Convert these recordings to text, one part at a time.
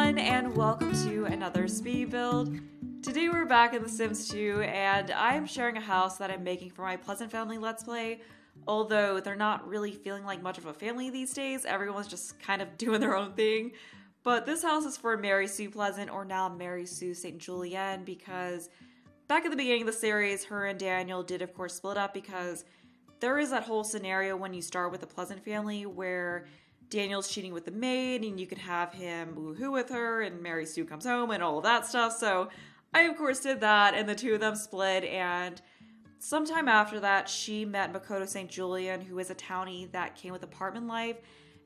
everyone, and welcome to another speed build. Today we're back in The Sims 2, and I'm sharing a house that I'm making for my Pleasant Family Let's Play. Although they're not really feeling like much of a family these days, everyone's just kind of doing their own thing. But this house is for Mary Sue Pleasant, or now Mary Sue St. Julien, because back at the beginning of the series, her and Daniel did of course split up because there is that whole scenario when you start with the Pleasant family where Daniel's cheating with the maid and you can have him woohoo with her and Mary Sue comes home and all of that stuff. So I of course did that and the two of them split, and sometime after that she met Makoto St. Julien, who is a townie that came with apartment life,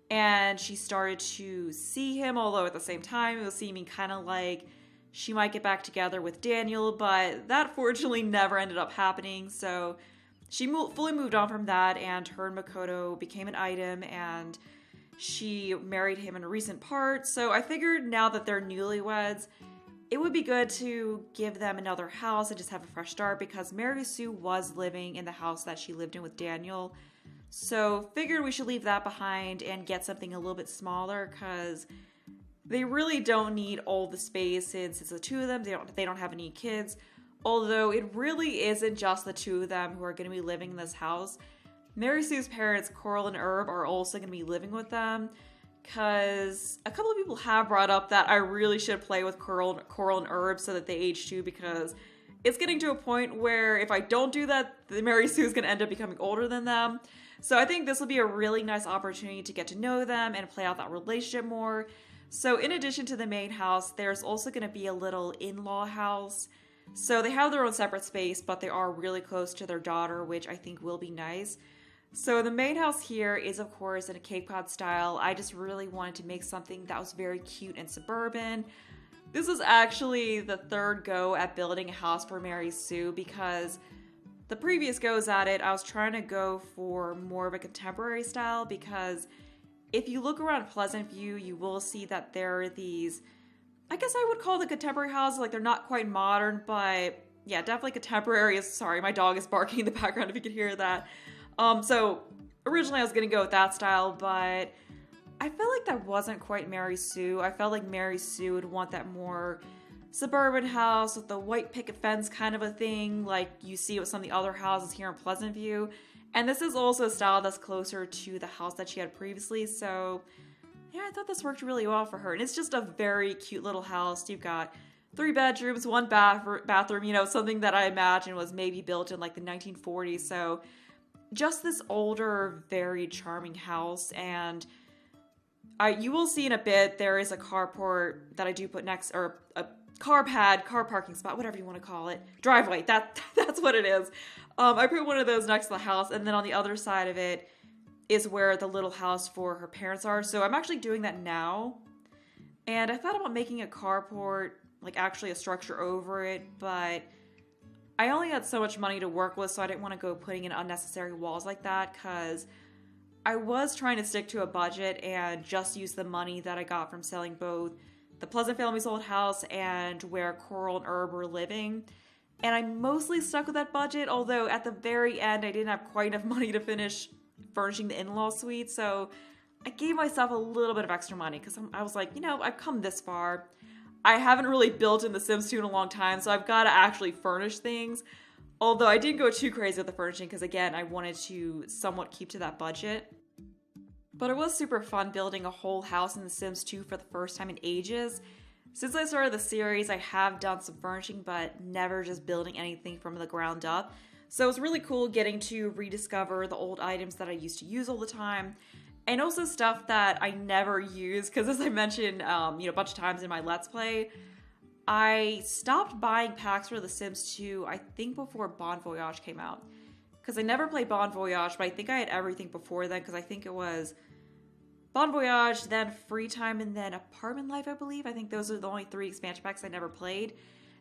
and she started to see him, although at the same time it was seeming kind of like she might get back together with Daniel, but that fortunately never ended up happening. So she fully moved on from that, and her and Makoto became an item, and she married him in a recent part. So I figured now that they're newlyweds, it would be good to give them another house and just have a fresh start, because Mary Sue was living in the house that she lived in with Daniel. So figured we should leave that behind and get something a little bit smaller, because they really don't need all the space since it's the two of them. They don't have any kids. Although it really isn't just the two of them who are going to be living in this house. Mary Sue's parents, Coral and Herb, are also going to be living with them, because a couple of people have brought up that I really should play with Coral and Herb so that they age too, because it's getting to a point where if I don't do that, Mary Sue is going to end up becoming older than them. So I think this will be a really nice opportunity to get to know them and play out that relationship more. So in addition to the main house, there's also going to be a little in-law house. So they have their own separate space, but they are really close to their daughter, which I think will be nice. So the main house here is, of course, in a Cape Cod style. I just really wanted to make something that was very cute and suburban. This is actually the third go at building a house for Mary Sue, because the previous goes at it, I was trying to go for more of a contemporary style, because if you look around Pleasant View, you will see that there are these, I guess I would call the contemporary houses, like they're not quite modern, but yeah, definitely contemporary. Sorry, my dog is barking in the background if you could hear that. So originally I was gonna go with that style, but I felt like that wasn't quite Mary Sue. I felt like Mary Sue would want that more suburban house with the white picket fence kind of a thing, like you see with some of the other houses here in Pleasant View. And this is also a style that's closer to the house that she had previously, so yeah, I thought this worked really well for her. And it's just a very cute little house. You've got 3 bedrooms, 1 bathroom, you know, something that I imagine was maybe built in like the 1940s. So just this older, very charming house. And you will see in a bit, there is a carport that I do put next, or a car pad, car parking spot, whatever you want to call it. Driveway, that's what it is. I put one of those next to the house, and then on the other side of it is where the little house for her parents are. So I'm actually doing that now. And I thought about making a carport, like actually a structure over it, but I only had so much money to work with, so I didn't want to go putting in unnecessary walls like that, because I was trying to stick to a budget and just use the money that I got from selling both the Pleasant family's old house and where Coral and Herb were living. And I mostly stuck with that budget, although at the very end I didn't have quite enough money to finish furnishing the in-law suite, so I gave myself a little bit of extra money, because I was like, you know, I've come this far. I haven't really built in The Sims 2 in a long time, so I've got to actually furnish things. Although I didn't go too crazy with the furnishing, because again, I wanted to somewhat keep to that budget. But it was super fun building a whole house in The Sims 2 for the first time in ages. Since I started the series, I have done some furnishing, but never just building anything from the ground up. So it was really cool getting to rediscover the old items that I used to use all the time. And also stuff that I never use, because as I mentioned a bunch of times in my Let's Play, I stopped buying packs for The Sims 2, I think before Bon Voyage came out. Because I never played Bon Voyage, but I think I had everything before then, because I think it was Bon Voyage, then Free Time, and then Apartment Life, I believe. I think those are the only 3 expansion packs I never played.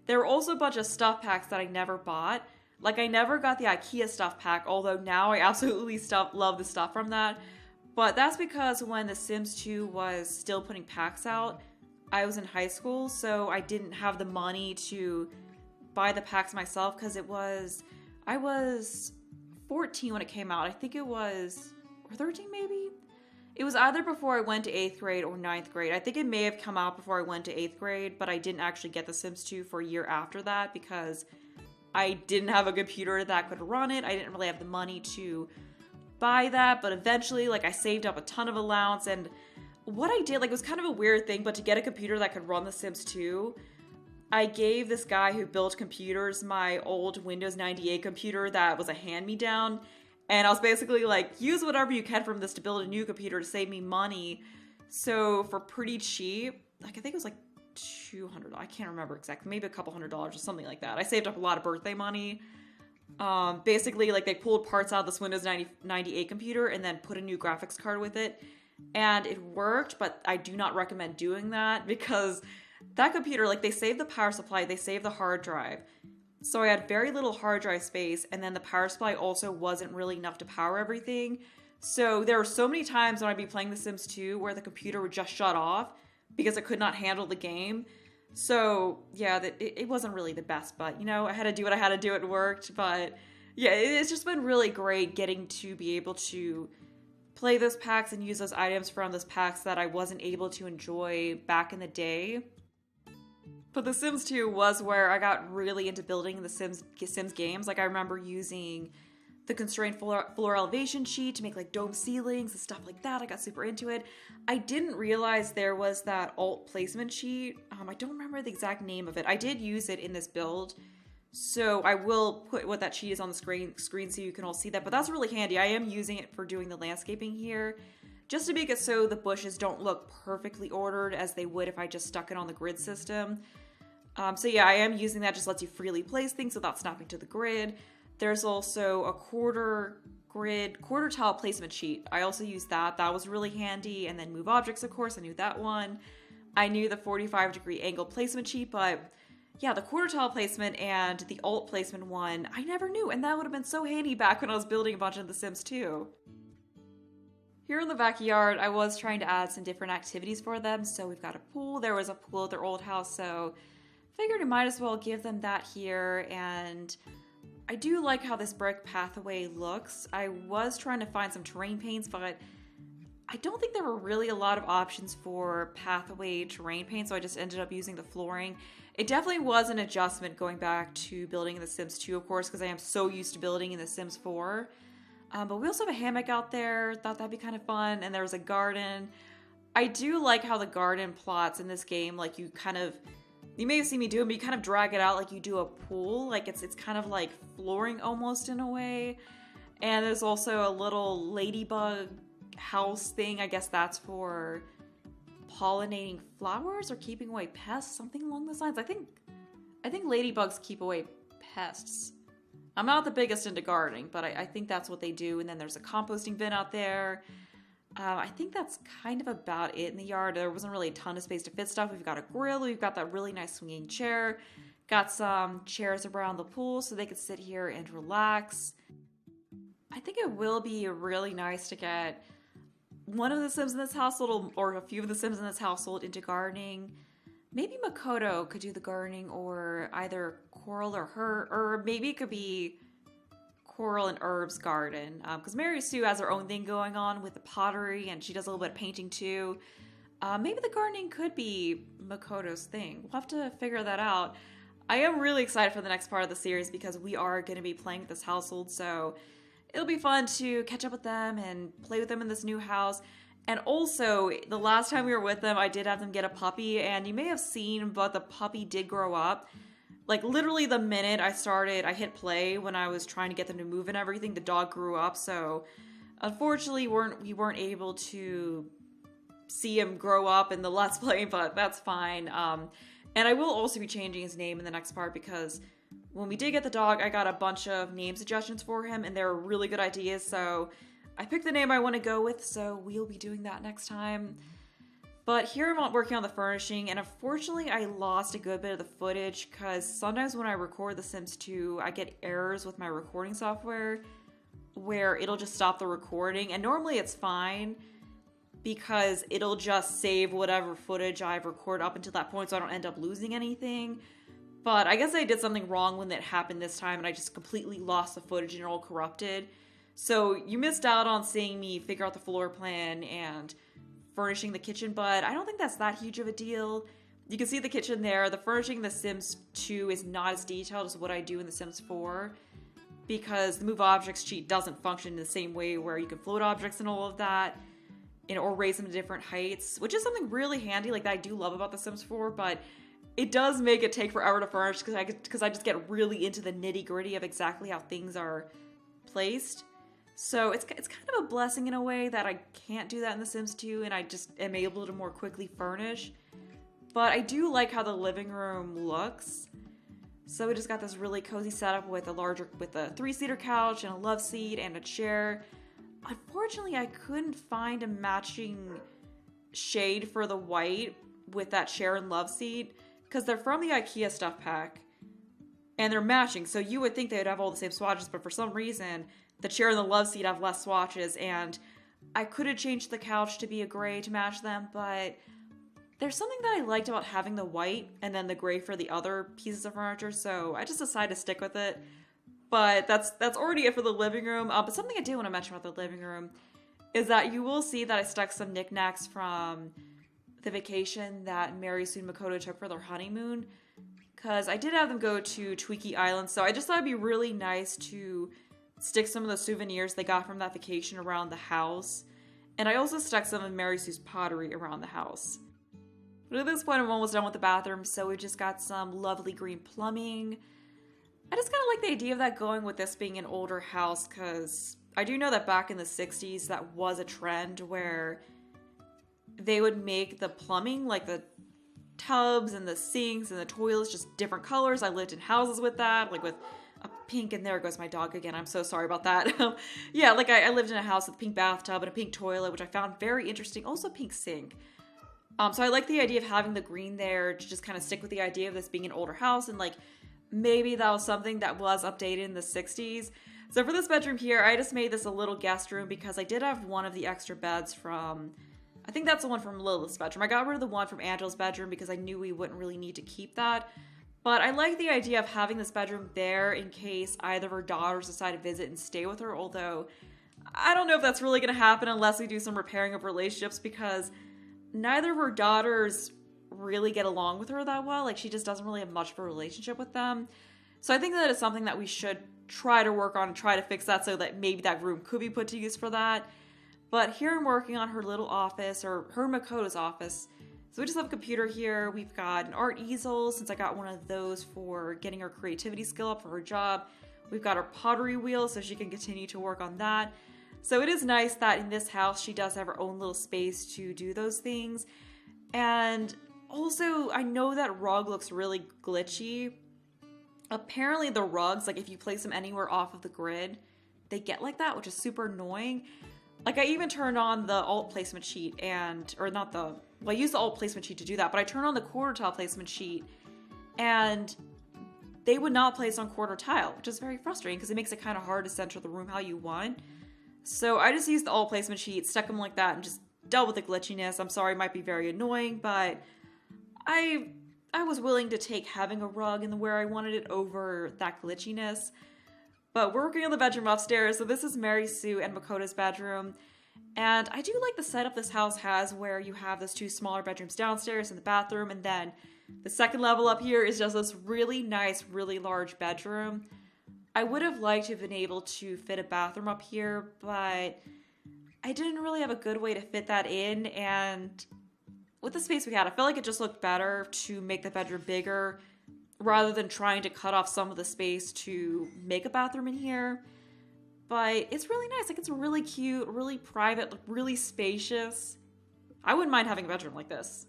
There were also a bunch of stuff packs that I never bought. Like, I never got the IKEA stuff pack, although now I absolutely love the stuff from that. But that's because when The Sims 2 was still putting packs out, I was in high school, so I didn't have the money to buy the packs myself, because I was 14 when it came out. I think it was, or 13 maybe? It was either before I went to 8th grade or ninth grade. I think it may have come out before I went to 8th grade, but I didn't actually get The Sims 2 for a year after that because I didn't have a computer that could run it. I didn't really have the money to buy that, but eventually, like, I saved up a ton of allowance, and what I did, like, it was kind of a weird thing, but to get a computer that could run The Sims 2, I gave this guy who built computers my old Windows 98 computer that was a hand-me-down, and I was basically like, use whatever you can from this to build a new computer to save me money. So for pretty cheap, like, I think it was like $200, I can't remember exactly, maybe a couple $100 or something like that. I saved up a lot of birthday money. Basically, like, they pulled parts out of this Windows 98 computer and then put a new graphics card with it, and it worked, but I do not recommend doing that because that computer, like, they saved the power supply, they saved the hard drive. So I had very little hard drive space, and then the power supply also wasn't really enough to power everything. So there were so many times when I'd be playing The Sims 2 where the computer would just shut off because it could not handle the game. So yeah, it wasn't really the best, but you know, I had to do what I had to do, it worked. But yeah, it's just been really great getting to be able to play those packs and use those items from those packs that I wasn't able to enjoy back in the day. But The Sims 2 was where I got really into building the Sims games. Like, I remember using the constrained floor elevation sheet to make, like, dome ceilings and stuff like that. I got super into it. I didn't realize there was that alt placement sheet. I don't remember the exact name of it. I did use it in this build, so I will put what that sheet is on the screen so you can all see that. But that's really handy. I am using it for doing the landscaping here, just to make it so the bushes don't look perfectly ordered as they would if I just stuck it on the grid system. So yeah, I am using that, just lets you freely place things without snapping to the grid. There's also a quarter tile placement sheet. I also used that. That was really handy. And then move objects, of course, I knew that one. I knew the 45-degree angle placement sheet, but yeah, the quarter tile placement and the alt placement one, I never knew. And that would have been so handy back when I was building a bunch of The Sims 2. Here in the backyard, I was trying to add some different activities for them. So we've got a pool. There was a pool at their old house, so figured I might as well give them that here. And I do like how this brick pathway looks. I was trying to find some terrain paints, but I don't think there were really a lot of options for pathway terrain paint, so I just ended up using the flooring. It definitely was an adjustment going back to building in The Sims 2, of course, because I am so used to building in The Sims 4. But we also have a hammock out there. Thought that'd be kind of fun. And there was a garden. I do like how the garden plots in this game, like, you may have seen me do it, but you kind of drag it out like you do a pool. Like, it's kind of like flooring almost in a way. And there's also a little ladybug house thing. I guess that's for pollinating flowers or keeping away pests, something along those lines. I think ladybugs keep away pests. I'm not the biggest into gardening, but I think that's what they do. And then there's a composting bin out there. I think that's kind of about it in the yard. There wasn't really a ton of space to fit stuff. We've got a grill. We've got that really nice swinging chair. Got some chairs around the pool so they could sit here and relax. I think it will be really nice to get one of the Sims in this household, or a few of the Sims in this household, into gardening. Maybe Makoto could do the gardening, or either Coral or her, or maybe it could be Coral and Herb's garden, because Mary Sue has her own thing going on with the pottery, and she does a little bit of painting too. Maybe the gardening could be Makoto's thing. We'll have to figure that out. I am really excited for the next part of the series because we are going to be playing with this household, so it'll be fun to catch up with them and play with them in this new house. And also, the last time we were with them, I did have them get a puppy, and you may have seen, but the puppy did grow up. Like, literally the minute I hit play when I was trying to get them to move and everything, the dog grew up, so unfortunately we weren't able to see him grow up in the Let's Play, but that's fine. And I will also be changing his name in the next part, because when we did get the dog, I got a bunch of name suggestions for him, and they're really good ideas, so I picked the name I want to go with, so we'll be doing that next time. But here I'm working on the furnishing, and unfortunately I lost a good bit of the footage, because sometimes when I record The Sims 2, I get errors with my recording software where it'll just stop the recording, and normally it's fine because it'll just save whatever footage I've recorded up until that point so I don't end up losing anything. But I guess I did something wrong when that happened this time, and I just completely lost the footage and it all corrupted. So you missed out on seeing me figure out the floor plan and furnishing the kitchen, but I don't think that's that huge of a deal. You can see the kitchen there. The furnishing in The Sims 2 is not as detailed as what I do in The Sims 4 because the move objects cheat doesn't function in the same way where you can float objects and all of that, or raise them to different heights, which is something really handy, like that I do love about The Sims 4, but it does make it take forever to furnish because I just get really into the nitty-gritty of exactly how things are placed. So it's kind of a blessing in a way that I can't do that in The Sims 2 and I just am able to more quickly furnish. But I do like how the living room looks. So we just got this really cozy setup with a 3-seater couch and a love seat and a chair. Unfortunately, I couldn't find a matching shade for the white with that chair and love seat because they're from the IKEA stuff pack and they're matching. So you would think they would have all the same swatches, but for some reason, the chair and the love seat have less swatches, and I could have changed the couch to be a gray to match them, but there's something that I liked about having the white and then the gray for the other pieces of furniture, so I just decided to stick with it. But that's already it for the living room. But something I do want to mention about the living room is that you will see that I stuck some knickknacks from the vacation that Mary Sue and Makoto took for their honeymoon, because I did have them go to Tweaky Island, so I just thought it'd be really nice to stick some of the souvenirs they got from that vacation around the house. And I also stuck some of Mary Sue's pottery around the house. But at this point, I'm almost done with the bathroom, so we just got some lovely green plumbing. I just kind of like the idea of that going with this being an older house, because I do know that back in the 60s, that was a trend where they would make the plumbing, like the tubs and the sinks and the toilets, just different colors. I lived in houses with that, like with a pink, and there goes my dog again. I'm so sorry about that. Yeah, like I lived in a house with a pink bathtub and a pink toilet, which I found very interesting. Also a pink sink. So I like the idea of having the green there to just kind of stick with the idea of this being an older house, and like maybe that was something that was updated in the 60s. So for this bedroom here, I just made this a little guest room because I did have one of the extra beds from, I think that's the one from Lilith's bedroom. I got rid of the one from Angela's bedroom because I knew we wouldn't really need to keep that. But I like the idea of having this bedroom there in case either of her daughters decide to visit and stay with her, although I don't know if that's really going to happen unless we do some repairing of relationships, because neither of her daughters really get along with her that well. Like, she just doesn't really have much of a relationship with them. So I think that is something that we should try to work on and try to fix that so that maybe that room could be put to use for that. But here I'm working on her little office, or her Makoto's office. So we just have a computer here. We've got an art easel, since I got one of those for getting her creativity skill up for her job. We've got her pottery wheel, so she can continue to work on that. So it is nice that in this house, she does have her own little space to do those things. And also, I know that rug looks really glitchy. Apparently the rugs, like if you place them anywhere off of the grid, they get like that, which is super annoying. Like, I even turned on the alt placement sheet well, I used the alt placement sheet to do that, but I turned on the quarter tile placement sheet and they would not place on quarter tile, which is very frustrating because it makes it kind of hard to center the room how you want. So I just used the alt placement sheet, stuck them like that, and just dealt with the glitchiness. I'm sorry, it might be very annoying, but I was willing to take having a rug and where I wanted it over that glitchiness. But we're working on the bedroom upstairs, so this is Mary Sue and Makoto's bedroom. And I do like the setup this house has where you have those two smaller bedrooms downstairs in the bathroom, and then the second level up here is just this really nice, really large bedroom. I would have liked to have been able to fit a bathroom up here, but I didn't really have a good way to fit that in, and with the space we had, I felt like it just looked better to make the bedroom bigger rather than trying to cut off some of the space to make a bathroom in here. But it's really nice. Like, it's really cute, really private, like really spacious. I wouldn't mind having a bedroom like this.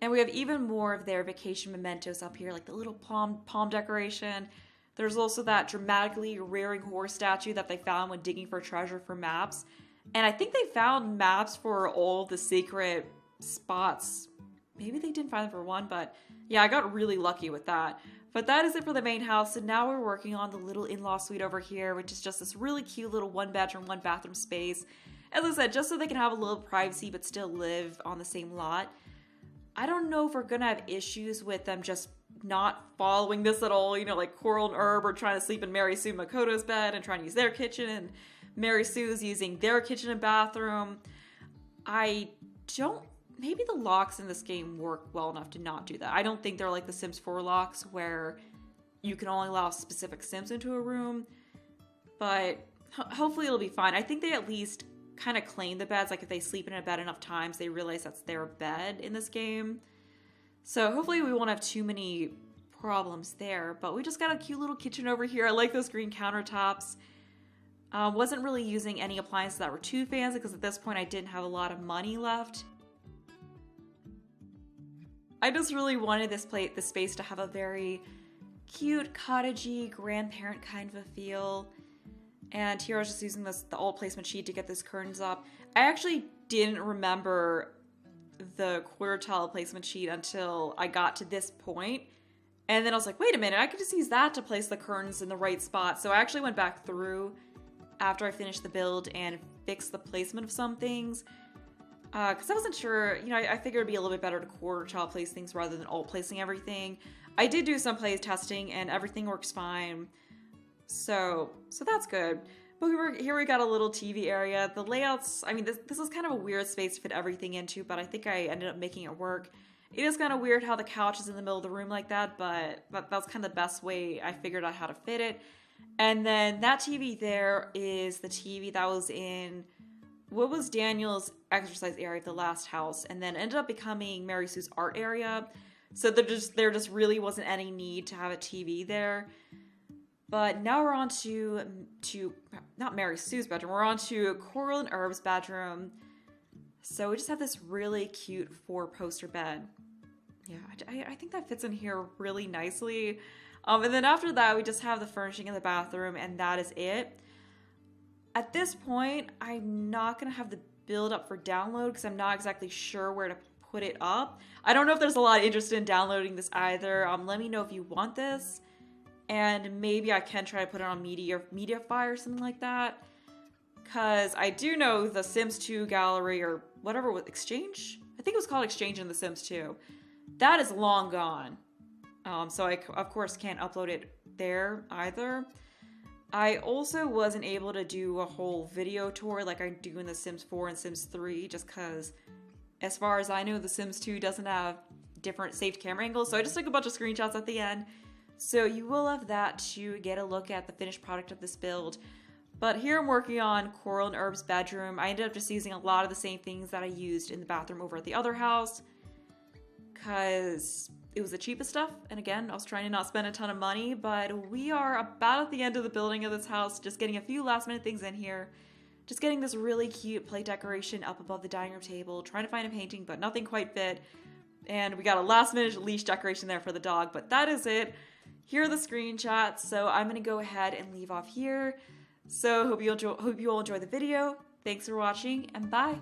And we have even more of their vacation mementos up here, like the little palm decoration. There's also that dramatically rearing horse statue that they found when digging for treasure for maps. And I think they found maps for all the secret spots. Maybe they didn't find them for one, but yeah, I got really lucky with that. But that is it for the main house, and now we're working on the little in-law suite over here, which is just this really cute little one-bedroom, one-bathroom space. As I said, just so they can have a little privacy but still live on the same lot. I don't know if we're gonna have issues with them just not following this at all. You know, like Coral and Herb are trying to sleep in Mary Sue and Makoto's bed and trying to use their kitchen, and Mary Sue's using their kitchen and bathroom. Maybe the locks in this game work well enough to not do that. I don't think they're like the Sims 4 locks where you can only allow specific Sims into a room, but hopefully it'll be fine. I think they at least kind of claim the beds. Like if they sleep in a bed enough times, they realize that's their bed in this game. So hopefully we won't have too many problems there, but we just got a cute little kitchen over here. I like those green countertops. Wasn't really using any appliances that were too fancy because at this point I didn't have a lot of money left. I just really wanted this space to have a very cute, cottagey, grandparent kind of a feel. And here I was just using the old placement sheet to get these curtains up. I actually didn't remember the quarter tile placement sheet until I got to this point. And then I was like, wait a minute, I could just use that to place the curtains in the right spot. So I actually went back through after I finished the build and fixed the placement of some things. Because I wasn't sure, you know, I figured it'd be a little bit better to quarter tile place things rather than alt placing everything. I did do some play testing and everything works fine. So that's good. But here we got a little TV area. The layouts, I mean, this is kind of a weird space to fit everything into, but I think I ended up making it work. It is kind of weird how the couch is in the middle of the room like that, but that's kind of the best way I figured out how to fit it. And then that TV there is the TV that was in what was Daniel's exercise area of the last house, and then ended up becoming Mary Sue's art area. So there just really wasn't any need to have a TV there. But now we're on to not Mary Sue's bedroom, we're on to Coral and Herb's bedroom. So we just have this really cute 4-poster bed. Yeah, I think that fits in here really nicely. And then after that, we just have the furnishing in the bathroom, and that is it. At this point, I'm not going to have the build up for download because I'm not exactly sure where to put it up. I don't know if there's a lot of interest in downloading this either. Let me know if you want this. And maybe I can try to put it on Mediafire or something like that. Because I do know the Sims 2 gallery or whatever was Exchange? I think it was called Exchange in the Sims 2. That is long gone. So I, of course, can't upload it there either. I also wasn't able to do a whole video tour like I do in The Sims 4 and Sims 3 just because, as far as I know, The Sims 2 doesn't have different saved camera angles, so I just took a bunch of screenshots at the end. So you will have that to get a look at the finished product of this build. But here I'm working on Coral and Herb's bedroom. I ended up just using a lot of the same things that I used in the bathroom over at the other house because it was the cheapest stuff, and again, I was trying to not spend a ton of money, but we are about at the end of the building of this house, just getting a few last minute things in here, just getting this really cute plate decoration up above the dining room table, trying to find a painting, but nothing quite fit, and we got a last minute leash decoration there for the dog, but that is it. Here are the screenshots, so I'm going to go ahead and leave off here. So hope you all enjoy the video. Thanks for watching, and bye!